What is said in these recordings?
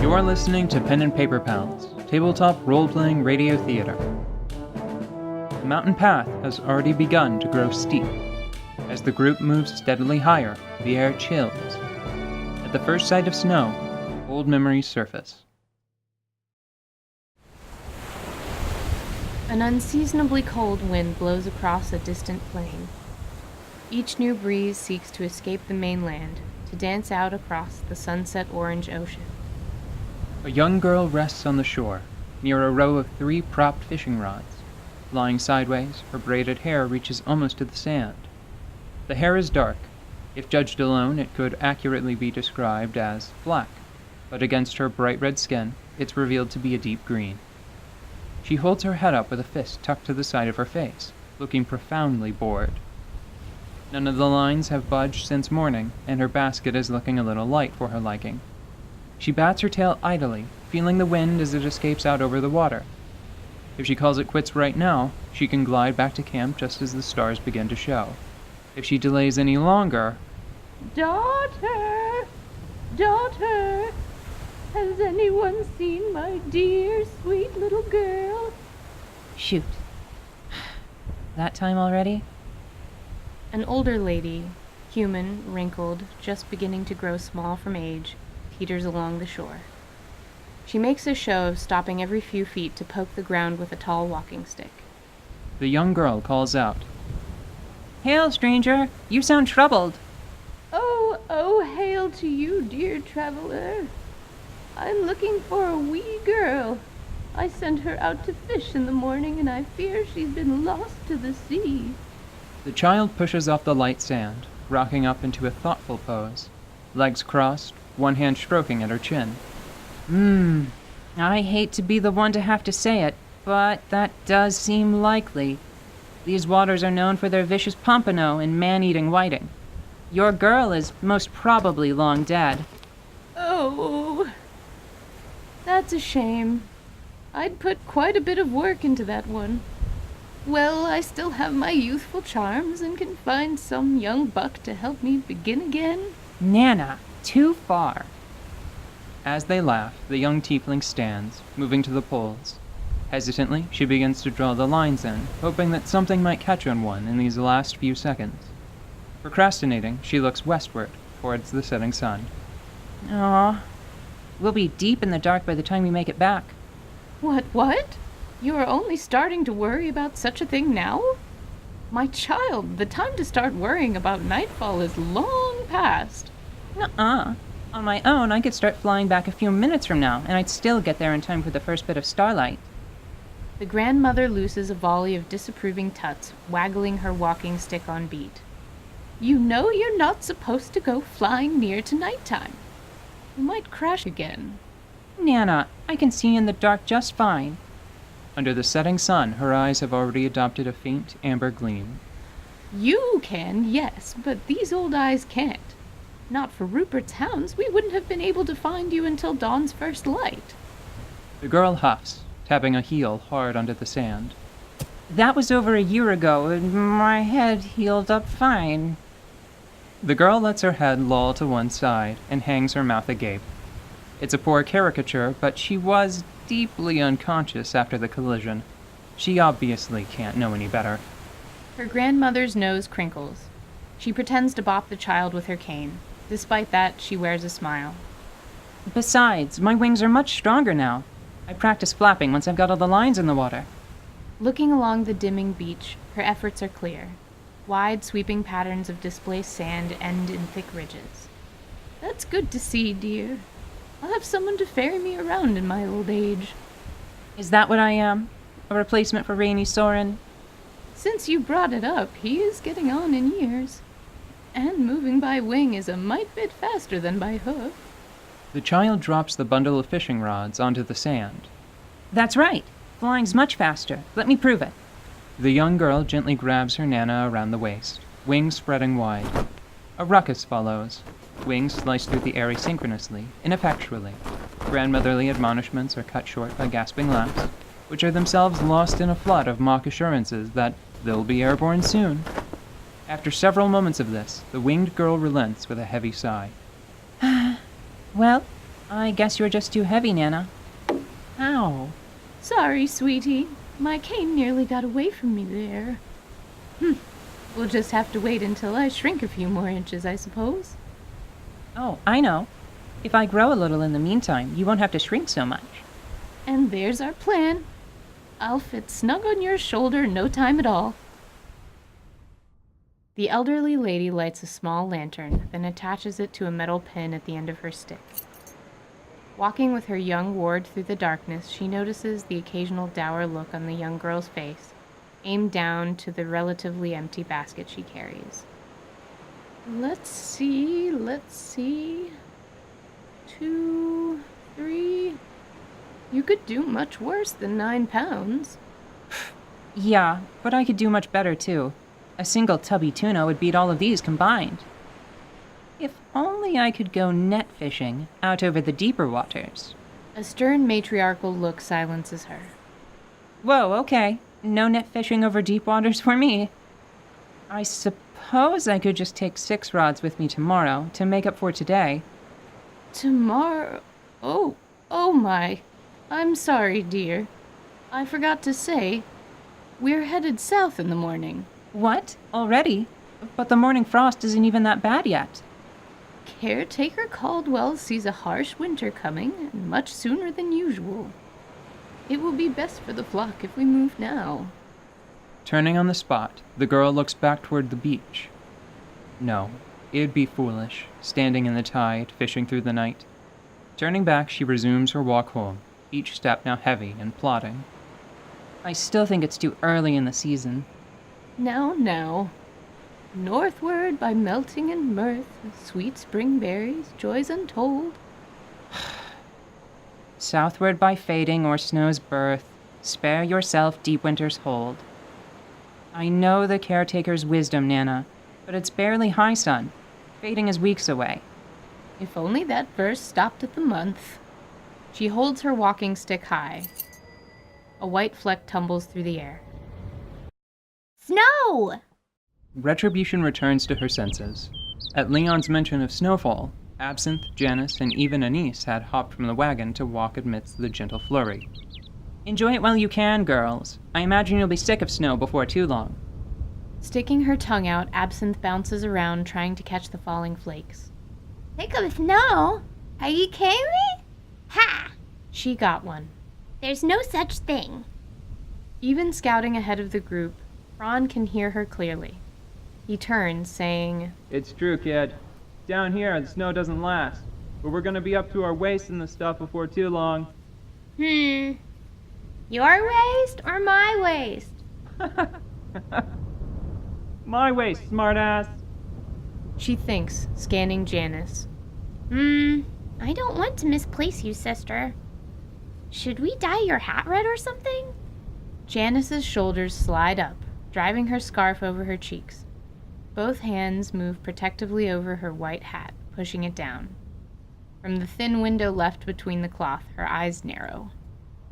You are listening to P&P Pals, Tabletop Role-playing Radio Theatre. The mountain path has already begun to grow steep. As the group moves steadily higher, the air chills. At the first sight of snow, old memories surface. An unseasonably cold wind blows across a distant plain. Each new breeze seeks to escape the mainland, to dance out across the sunset orange ocean. A young girl rests on the shore, near a row of 3 propped fishing rods. Lying sideways, her braided hair reaches almost to the sand. The hair is dark. If judged alone, it could accurately be described as black, but against her bright red skin, it's revealed to be a deep green. She holds her head up with a fist tucked to the side of her face, looking profoundly bored. None of the lines have budged since morning, and her basket is looking a little light for her liking. She bats her tail idly, feeling the wind as it escapes out over the water. If she calls it quits right now, she can glide back to camp just as the stars begin to show. If she delays any longer... Daughter! Daughter! Has anyone seen my dear, sweet little girl? Shoot. That time already? An older lady, human, wrinkled, just beginning to grow small from age, teeters along the shore. She makes a show of stopping every few feet to poke the ground with a tall walking stick. The young girl calls out, "Hail, stranger! You sound troubled." Oh, hail to you, dear traveler. I'm looking for a wee girl. I sent her out to fish in the morning, and I fear she's been lost to the sea. The child pushes off the light sand, rocking up into a thoughtful pose, legs crossed, one hand stroking at her chin. I hate to be the one to have to say it, but that does seem likely. These waters are known for their vicious pompano and man-eating whiting. Your girl is most probably long dead. Oh, that's a shame. I'd put quite a bit of work into that one. Well, I still have my youthful charms and can find some young buck to help me begin again. Nana, too far. As they laugh, the young tiefling stands, moving to the poles. Hesitantly, she begins to draw the lines in, hoping that something might catch on one in these last few seconds. Procrastinating, she looks westward, towards the setting sun. Aw, we'll be deep in the dark by the time we make it back. What? You are only starting to worry about such a thing now? My child, the time to start worrying about nightfall is long past. Nuh-uh. On my own, I could start flying back a few minutes from now, and I'd still get there in time for the first bit of starlight. The grandmother looses a volley of disapproving tuts, waggling her walking stick on beat. You know you're not supposed to go flying near to nighttime. You might crash again. Nana, I can see in the dark just fine. Under the setting sun, her eyes have already adopted a faint amber gleam. You can, yes, but these old eyes can't. Not for Rupert's hounds, we wouldn't have been able to find you until dawn's first light. The girl huffs, tapping a heel hard onto the sand. That was over a year ago, and my head healed up fine. The girl lets her head loll to one side and hangs her mouth agape. It's a poor caricature, but she was deeply unconscious after the collision. She obviously can't know any better. Her grandmother's nose crinkles. She pretends to bop the child with her cane. Despite that, she wears a smile. Besides, my wings are much stronger now. I practice flapping once I've got all the lines in the water. Looking along the dimming beach, her efforts are clear. Wide, sweeping patterns of displaced sand end in thick ridges. That's good to see, dear. I'll have someone to ferry me around in my old age. Is that what I am? A replacement for Rainy Soren? Since you brought it up, he is getting on in years. And moving by wing is a mite bit faster than by hoof. The child drops the bundle of fishing rods onto the sand. That's right. Flying's much faster. Let me prove it. The young girl gently grabs her Nana around the waist, wings spreading wide. A ruckus follows. Wings slice through the air asynchronously, ineffectually. Grandmotherly admonishments are cut short by gasping laughs, which are themselves lost in a flood of mock assurances that they'll be airborne soon. After several moments of this, the winged girl relents with a heavy sigh. Well, I guess you're just too heavy, Nana. Ow. Sorry, sweetie. My cane nearly got away from me there. We'll just have to wait until I shrink a few more inches, I suppose. Oh, I know. If I grow a little in the meantime, you won't have to shrink so much. And there's our plan. I'll fit snug on your shoulder in no time at all. The elderly lady lights a small lantern, then attaches it to a metal pin at the end of her stick. Walking with her young ward through the darkness, she notices the occasional dour look on the young girl's face, aimed down to the relatively empty basket she carries. Let's see. 2, 3... You could do much worse than 9 pounds. Yeah, but I could do much better, too. A single tubby tuna would beat all of these combined. If only I could go net fishing out over the deeper waters. A stern matriarchal look silences her. Whoa, okay. No net fishing over deep waters for me. I suppose I could just take 6 rods with me tomorrow to make up for today. Tomorrow? Oh my. I'm sorry, dear. I forgot to say, we're headed south in the morning. What? Already? But the morning frost isn't even that bad yet. Caretaker Caldwell sees a harsh winter coming, and much sooner than usual. It will be best for the flock if we move now. Turning on the spot, the girl looks back toward the beach. No, it'd be foolish, standing in the tide, fishing through the night. Turning back, she resumes her walk home, each step now heavy and plodding. I still think it's too early in the season. Now. Northward by melting and mirth, sweet spring berries, joys untold. Southward by fading or snow's birth, spare yourself deep winter's hold. I know the caretaker's wisdom, Nana, but it's barely high sun. Fading is weeks away. If only that verse stopped at the month. She holds her walking stick high. A white fleck tumbles through the air. Snow! Retribution returns to her senses. At Leon's mention of snowfall, Absinthe, Janice, and even Anise had hopped from the wagon to walk amidst the gentle flurry. Enjoy it while you can, girls. I imagine you'll be sick of snow before too long. Sticking her tongue out, Absinthe bounces around trying to catch the falling flakes. Sick of snow? Are you kidding me? Ha! She got one. There's no such thing. Even scouting ahead of the group, Ron can hear her clearly. He turns, saying, It's true, kid. Down here, the snow doesn't last, but we're gonna be up to our waists in the stuff before too long. Your waist or my waist? My waist, smartass! She thinks, scanning Janice. I don't want to misplace you, sister. Should we dye your hat red or something? Janice's shoulders slide up, driving her scarf over her cheeks. Both hands move protectively over her white hat, pushing it down. From the thin window left between the cloth, her eyes narrow.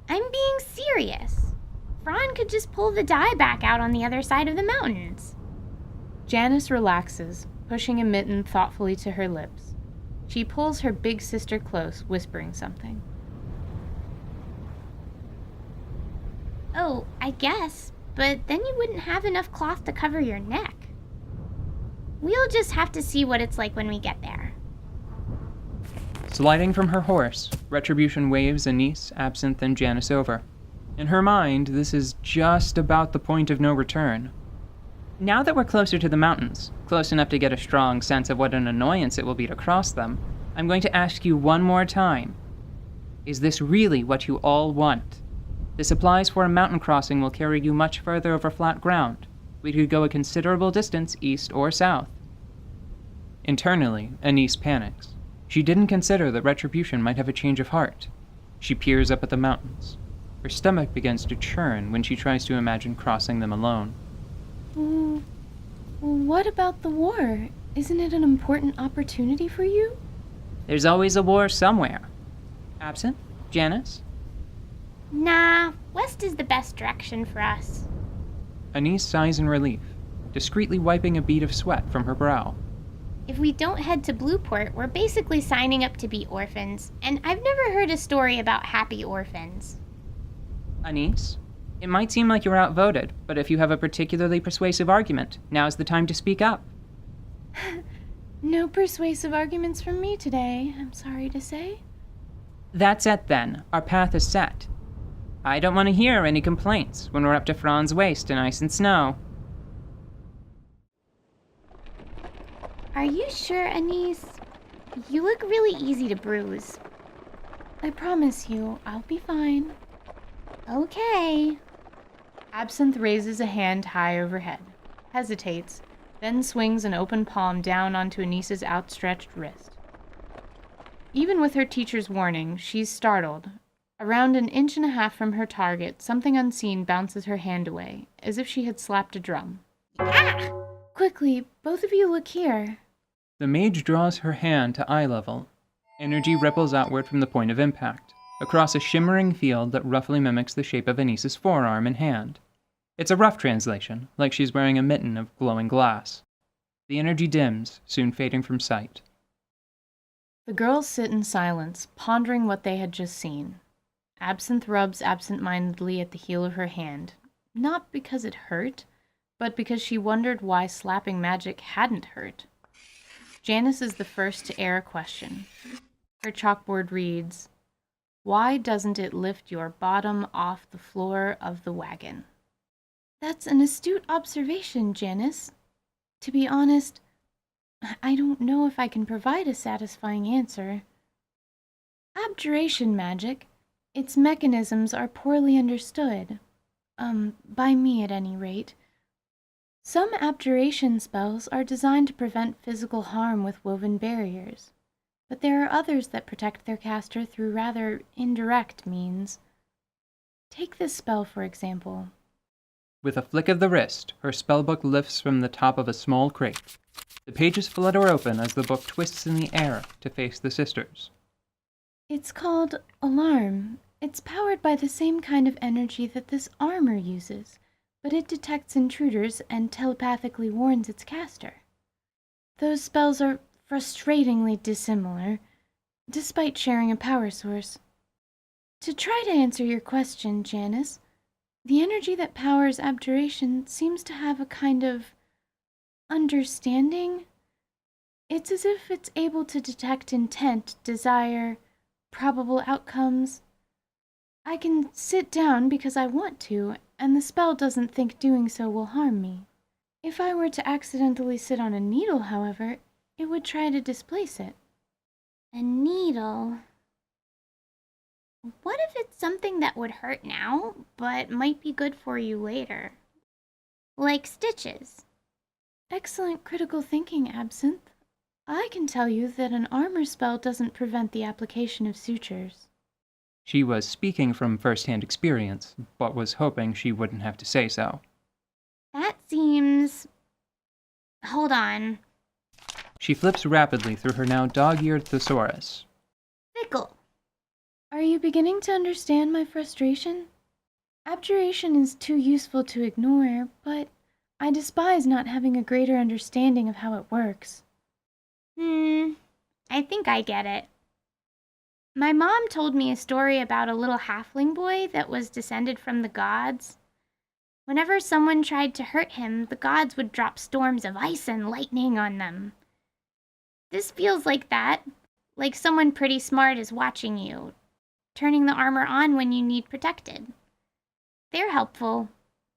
I'm being serious. Fran could just pull the dye back out on the other side of the mountains. Janice relaxes, pushing a mitten thoughtfully to her lips. She pulls her big sister close, whispering something. Oh, I guess, but then you wouldn't have enough cloth to cover your neck. We'll just have to see what it's like when we get there. Sliding from her horse, Retribution waves Anise, Absinthe, and Janice over. In her mind, this is just about the point of no return. Now that we're closer to the mountains, close enough to get a strong sense of what an annoyance it will be to cross them, I'm going to ask you one more time. Is this really what you all want? The supplies for a mountain crossing will carry you much further over flat ground. We could go a considerable distance east or south. Internally, Anise panics. She didn't consider that Retribution might have a change of heart. She peers up at the mountains. Her stomach begins to churn when she tries to imagine crossing them alone. What about the war? Isn't it an important opportunity for you? There's always a war somewhere. Absinthe? Janice? Nah, west is the best direction for us. Anise sighs in relief, discreetly wiping a bead of sweat from her brow. If we don't head to Blueport, we're basically signing up to be orphans, and I've never heard a story about happy orphans. Anise, it might seem like you're outvoted, but if you have a particularly persuasive argument, now's the time to speak up. No persuasive arguments from me today, I'm sorry to say. That's it then. Our path is set. I don't want to hear any complaints when we're up to Fran's waist in ice and snow. Are you sure, Anise? You look really easy to bruise. I promise you, I'll be fine. Okay. Absinthe raises a hand high overhead, hesitates, then swings an open palm down onto Anise's outstretched wrist. Even with her teacher's warning, she's startled. Around 1.5 inches from her target, something unseen bounces her hand away, as if she had slapped a drum. Ah! Quickly, both of you look here. The mage draws her hand to eye level. Energy ripples outward from the point of impact, across a shimmering field that roughly mimics the shape of Anise's forearm and hand. It's a rough translation, like she's wearing a mitten of glowing glass. The energy dims, soon fading from sight. The girls sit in silence, pondering what they had just seen. Absinthe rubs absent-mindedly at the heel of her hand, not because it hurt, but because she wondered why slapping magic hadn't hurt. Janice is the first to air a question. Her chalkboard reads, "Why doesn't it lift your bottom off the floor of the wagon?" That's an astute observation, Janice. To be honest, I don't know if I can provide a satisfying answer. Abjuration magic, its mechanisms are poorly understood. By me at any rate. Some abjuration spells are designed to prevent physical harm with woven barriers, but there are others that protect their caster through rather indirect means. Take this spell, for example. With a flick of the wrist, her spellbook lifts from the top of a small crate. The pages flutter open as the book twists in the air to face the sisters. It's called Alarm. It's powered by the same kind of energy that this armor uses, but it detects intruders and telepathically warns its caster. Those spells are frustratingly dissimilar, despite sharing a power source. To try to answer your question, Janice, the energy that powers abjuration seems to have a kind of understanding. It's as if it's able to detect intent, desire, probable outcomes. I can sit down because I want to, and the spell doesn't think doing so will harm me. If I were to accidentally sit on a needle, however, it would try to displace it. A needle. What if it's something that would hurt now, but might be good for you later? Like stitches. Excellent critical thinking, Absinthe. I can tell you that an armor spell doesn't prevent the application of sutures. She was speaking from first-hand experience, but was hoping she wouldn't have to say so. That seems... Hold on. She flips rapidly through her now dog-eared thesaurus. Fickle. Are you beginning to understand my frustration? Abjuration is too useful to ignore, but I despise not having a greater understanding of how it works. I think I get it. My mom told me a story about a little halfling boy that was descended from the gods. Whenever someone tried to hurt him, the gods would drop storms of ice and lightning on them. This feels like that, like someone pretty smart is watching you, turning the armor on when you need protected. They're helpful,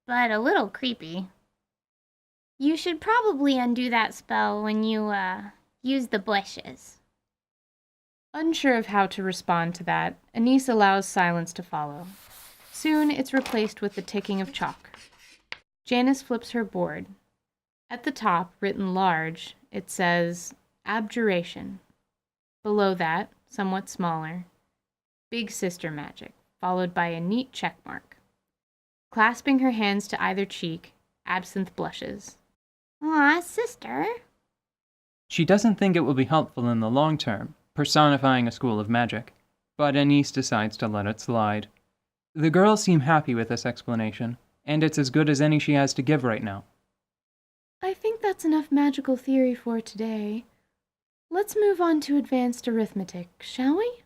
but a little creepy. You should probably undo that spell when you, use the bushes. Unsure of how to respond to that, Anise allows silence to follow. Soon it's replaced with the ticking of chalk. Janice flips her board. At the top, written large, it says, Abjuration. Below that, somewhat smaller, Big Sister Magic, followed by a neat check mark. Clasping her hands to either cheek, Absinthe blushes. Aw, sister. She doesn't think it will be helpful in the long term, personifying a school of magic, but Anise decides to let it slide. The girls seem happy with this explanation, and it's as good as any she has to give right now. I think that's enough magical theory for today. Let's move on to advanced arithmetic, shall we?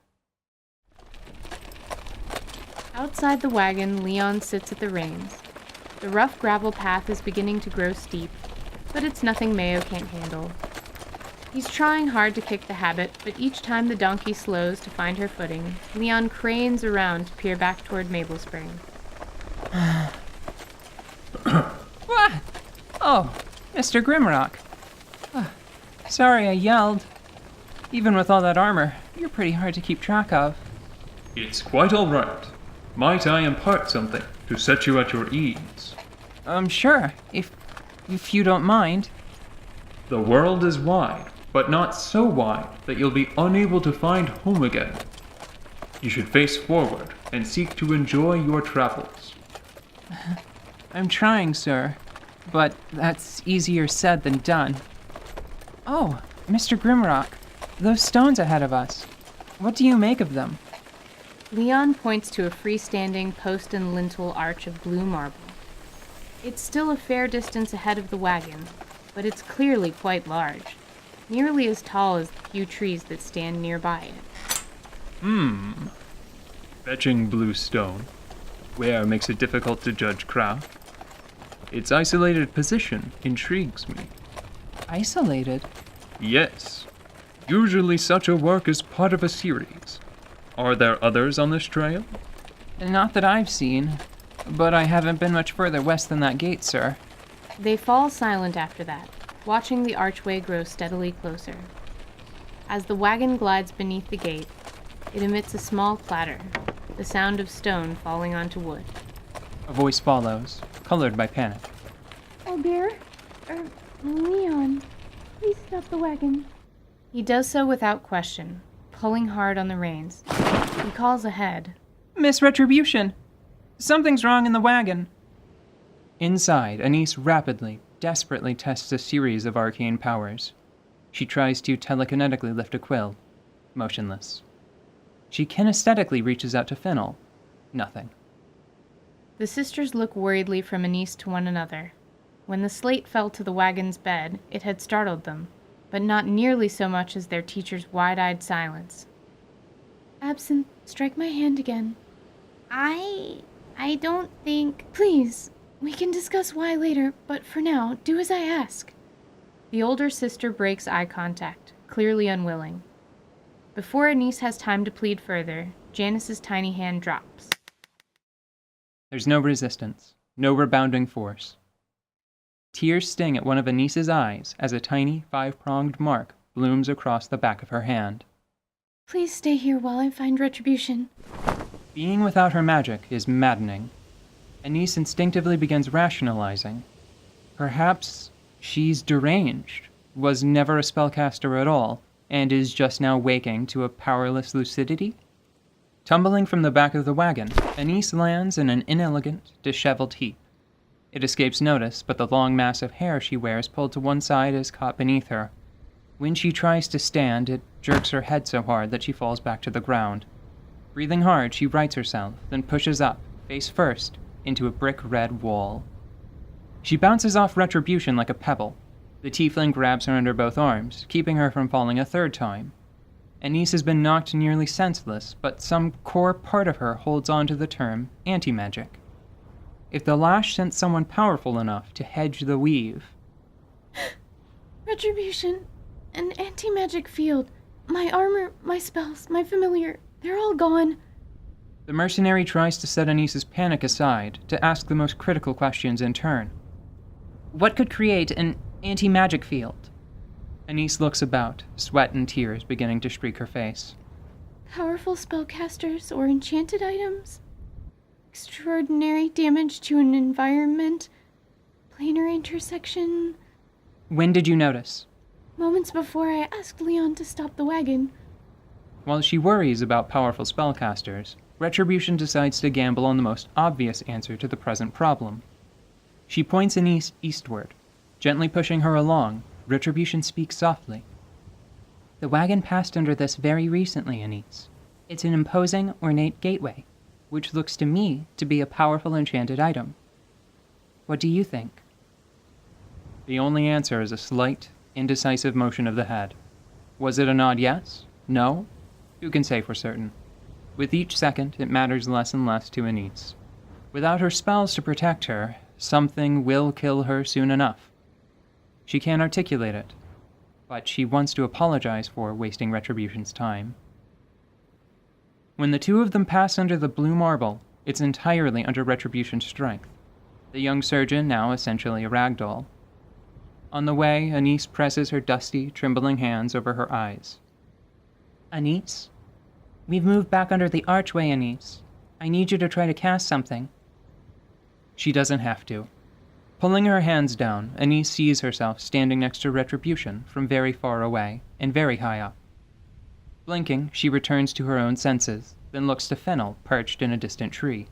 Outside the wagon, Leon sits at the reins. The rough gravel path is beginning to grow steep, but it's nothing Mayo can't handle. He's trying hard to kick the habit, but each time the donkey slows to find her footing, Leon cranes around to peer back toward Maple Spring. What? Oh, Mr. Grimrock. Sorry I yelled. Even with all that armor, you're pretty hard to keep track of. It's quite all right. Might I impart something to set you at your ease? Sure, if you don't mind. The world is wide, but not so wide that you'll be unable to find home again. You should face forward and seek to enjoy your travels. I'm trying, sir, but that's easier said than done. Oh, Mr. Grimrock, those stones ahead of us. What do you make of them? Leon points to a freestanding post and lintel arch of blue marble. It's still a fair distance ahead of the wagon, but it's clearly quite large, nearly as tall as the few trees that stand nearby it. Fetching blue stone. Where makes it difficult to judge craft. Its isolated position intrigues me. Isolated? Yes. Usually such a work is part of a series. Are there others on this trail? Not that I've seen, but I haven't been much further west than that gate, sir. They fall silent after that, watching the archway grow steadily closer. As the wagon glides beneath the gate, it emits a small clatter, the sound of stone falling onto wood. A voice follows, colored by panic. Oh dear. Leon, please stop the wagon. He does so without question, pulling hard on the reins. He calls ahead. Miss Retribution! Something's wrong in the wagon! Inside, Anise rapidly, desperately tests a series of arcane powers. She tries to telekinetically lift a quill. Motionless. She kinesthetically reaches out to Fennel. Nothing. The sisters look worriedly from Anise to one another. When the slate fell to the wagon's bed, it had startled them, but not nearly so much as their teacher's wide-eyed silence. Absinthe, strike my hand again. I don't think... Please, we can discuss why later, but for now, do as I ask. The older sister breaks eye contact, clearly unwilling. Before Anise has time to plead further, Janice's tiny hand drops. There's no resistance, no rebounding force. Tears sting at one of Anise's eyes as a tiny, 5-pronged mark blooms across the back of her hand. Please stay here while I find Retribution. Being without her magic is maddening. Anise instinctively begins rationalizing. Perhaps she's deranged, was never a spellcaster at all, and is just now waking to a powerless lucidity? Tumbling from the back of the wagon, Anise lands in an inelegant, disheveled heap. It escapes notice, but the long mass of hair she wears pulled to one side is caught beneath her. When she tries to stand, it jerks her head so hard that she falls back to the ground. Breathing hard, she rights herself, then pushes up, face first, into a brick-red wall. She bounces off Retribution like a pebble. The tiefling grabs her under both arms, keeping her from falling a third time. Anise has been knocked nearly senseless, but some core part of her holds on to the term anti-magic. If the lash sent someone powerful enough to hedge the weave... Retribution, an anti-magic field, my armor, my spells, my familiar, they're all gone. The mercenary tries to set Anise's panic aside, to ask the most critical questions in turn. What could create an anti-magic field? Anise looks about, sweat and tears beginning to streak her face. Powerful spellcasters or enchanted items? Extraordinary damage to an environment? Planar intersection? When did you notice? Moments before I asked Leon to stop the wagon. While she worries about powerful spellcasters, Retribution decides to gamble on the most obvious answer to the present problem. She points Anise eastward. Gently pushing her along, Retribution speaks softly. The wagon passed under this very recently, Anise. It's an imposing, ornate gateway, which looks to me to be a powerful enchanted item. What do you think? The only answer is a slight, indecisive motion of the head. Was it a nod yes? No? Who can say for certain? With each second, it matters less and less to Anise. Without her spells to protect her, something will kill her soon enough. She can't articulate it, but she wants to apologize for wasting Retribution's time. When the two of them pass under the blue marble, it's entirely under Retribution's strength, the young surgeon now essentially a ragdoll. On the way, Anise presses her dusty, trembling hands over her eyes. Anise? We've moved back under the archway, Anise. I need you to try to cast something. She doesn't have to. Pulling her hands down, Anise sees herself standing next to Retribution from very far away and very high up. Blinking, she returns to her own senses, then looks to Fennel, perched in a distant tree.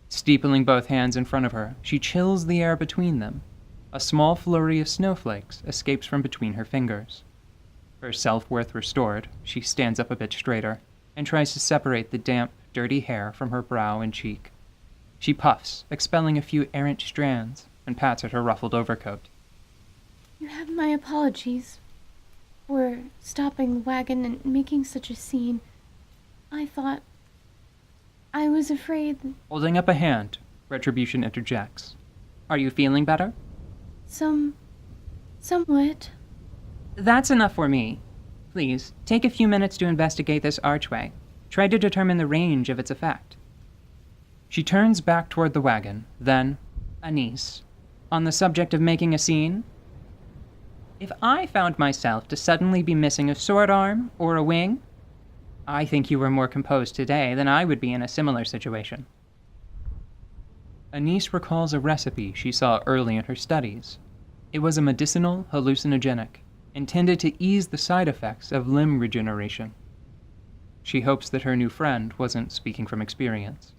Steepling both hands in front of her, she chills the air between them. A small flurry of snowflakes escapes from between her fingers. Her self-worth restored, she stands up a bit straighter and tries to separate the damp, dirty hair from her brow and cheek. She puffs, expelling a few errant strands, and pats at her ruffled overcoat. You have my apologies for stopping the wagon and making such a scene. I was afraid... Holding up a hand, Retribution interjects. Are you feeling better? Somewhat. That's enough for me. Please, take a few minutes to investigate this archway. Try to determine the range of its effect. She turns back toward the wagon, then, Anise, on the subject of making a scene, if I found myself to suddenly be missing a sword arm or a wing, I think you were more composed today than I would be in a similar situation. Anise recalls a recipe she saw early in her studies. It was a medicinal hallucinogenic, intended to ease the side effects of limb regeneration. She hopes that her new friend wasn't speaking from experience.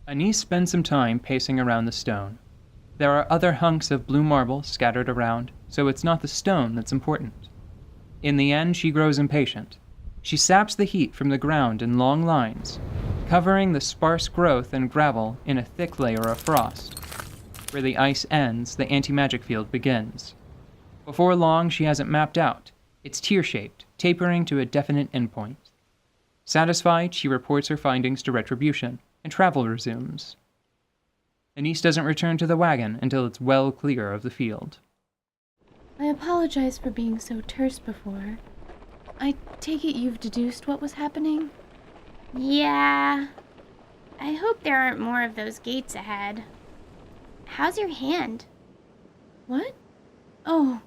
Anise spends some time pacing around the stone. There are other hunks of blue marble scattered around, so it's not the stone that's important. In the end, she grows impatient. She saps the heat from the ground in long lines, covering the sparse growth and gravel in a thick layer of frost. Where the ice ends, the anti-magic field begins. Before long, she has it mapped out. It's tear-shaped, tapering to a definite endpoint. Satisfied, she reports her findings to Retribution, and travel resumes. Anise doesn't return to the wagon until it's well clear of the field. I apologize for being so terse before. I take it you've deduced what was happening? Yeah. I hope there aren't more of those gates ahead. How's your hand? What? Oh.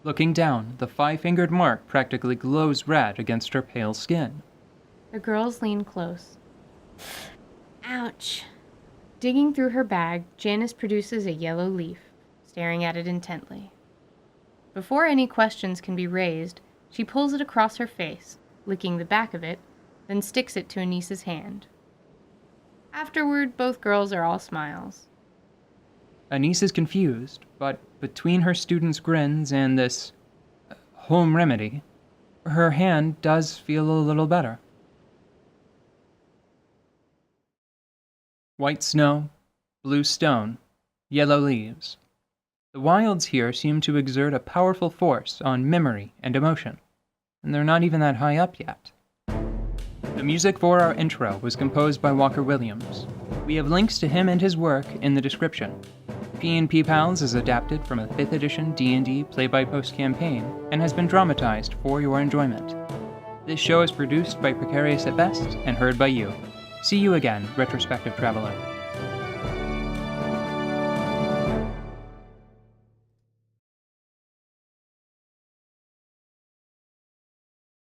Looking down, the 5-fingered mark practically glows red against her pale skin. The girls lean close. Ouch. Digging through her bag, Janice produces a yellow leaf, staring at it intently. Before any questions can be raised, she pulls it across her face, licking the back of it, then sticks it to Anise's hand. Afterward, both girls are all smiles. Anise is confused, but between her students' grins and this home remedy, her hand does feel a little better. White snow, blue stone, yellow leaves. The wilds here seem to exert a powerful force on memory and emotion, and they're not even that high up yet. The music for our intro was composed by Walker Williams. We have links to him and his work in the description. P&P Pals is adapted from a 5th edition D&D play-by-post campaign and has been dramatized for your enjoyment. This show is produced by Precarious at best and heard by you. See you again, retrospective traveler.